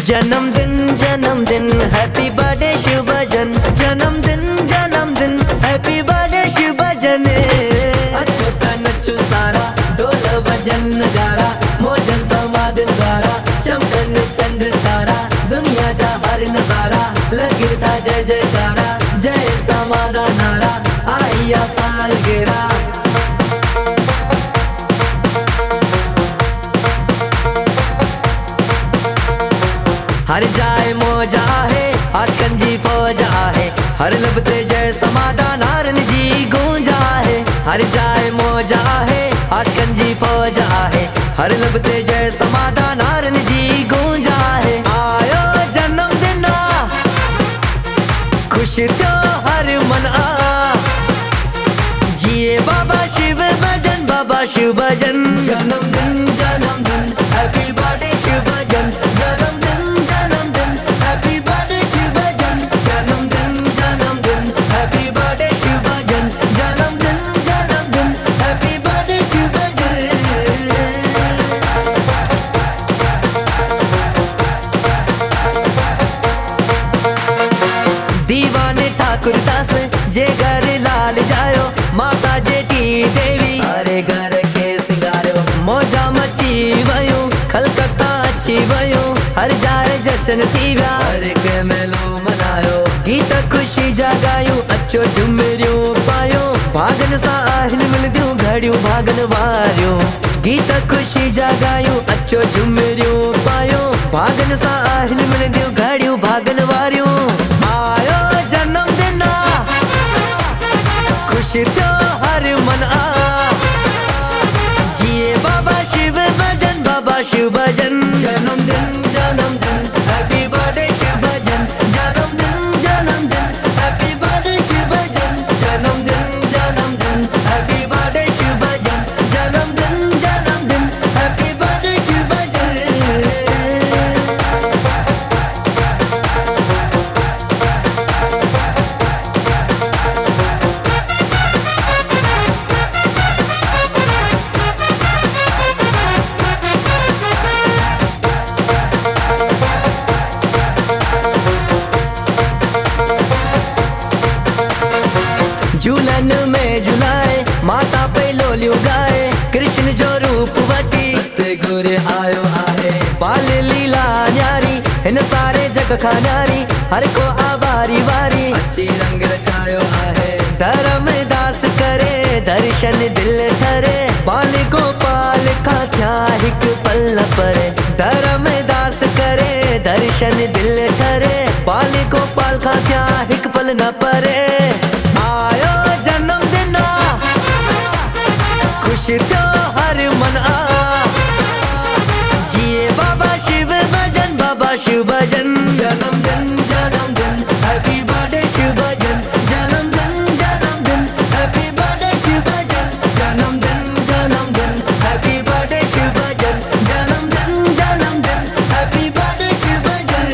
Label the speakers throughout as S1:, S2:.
S1: जन्मदिन happy birthday शुभ भजन। जन्मदिन happy birthday शुभ भजन। छोटा नच्चू सारा ढोल भजन नगारा मोजन समाधि द्वारा चमकन चंद्र तारा दुनिया जा हर नजारा लगता जय जयकारा जय समाधान नारा आइया सालगिरा। हर जाए मौजा है आज कंजी फौजा है हर लबते जय समाधान नारन जी गूंजा है। हर जाए मौजा है आज कंजी फौजा है हर लबते जय समाधान नारन जी गूंजा है। आयो जन्मदिन खुश तो हर मन जिए बाबा शिव भजन बाबा शिव भजन। जन्मदिन हैप्पी बर्थडे शिव भजन। जन्मदिन हैप्पी बर्थडे शिव भजन। जन्मदिन हैप्पी बर्थडे शिव भजन। जन्मदिन हैप्पी बर्थडे शिव भजन। दीवाने ठाकुर दास जे घर लाल जायो माता जेठी देवी सारे घर के सिंगारो मौजा मची वयो खलकत्ता अच्छी वयो हर जाए जश्न थी व्या हर के मेलो मनायो गीत खुशी जगायो अच्छो झुमरियो पायो भागन साहिल मिल दियो घड़ियो भागन वारियो गीत खुशी जगायो अच्छो झुमरियो पायो भागन साहिल मिल दियो घड़ियो भागन वारियो। आयो जन्मदिन खुश तो हर मन जिए बाबा शिव भजन बाबा शिव भजन। जन्मदिन हैप्पी बर्थडे शिव भजन। जन्मदिन हैप्पी बर्थडे शिव भजन। जन्मदिन हैप्पी बर्थडे शिव भजन। जन्मदिन हैप्पी बर्थडे शिव भजन। झूलन में झुलाए माता पे लोलियो गाए कृष्ण जो रूप वटी सतगुरु आयो आहे बाल लीला न्यारी इन सारे जग खा न्यारी हर को आबारी वारी अच्छी रंग रचायो आहे। धर्म दास करे दर्शन दिल ठरे बाल को पाल का क्या हिक पल परे। धर्म दास करे दर्शन दिल ठरे बाल को पाल का क्या हिक पल न परे। आयो जन्मदिन खुश तो हर मन जिए बाबा शिव भजन बाबा शिव भजन। जन्मदिन हैप्पी बर्थडे शिव भजन। जन्मदिन हैप्पी बर्थडे शिव भजन। जन्मदिन हैप्पी बर्थडे शिव भजन। जन्मदिन हैप्पी बर्थडे शिव भजन।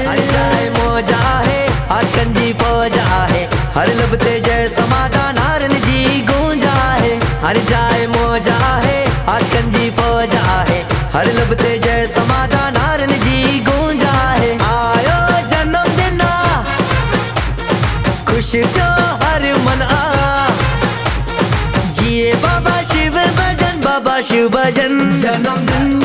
S1: हर जाए मौजा है आज कंजी फौजा है हर लबते जय समाधान नारन जी गूंजा है। हर जाए मौजा है आज कंजी फौजा है हर लबते जय समाधान नारन जी गूंजा है। आयो जन्मदिन खुश तो हर मन जिए बाबा शिव भजन बाबा शिव भजन। जन्मदिन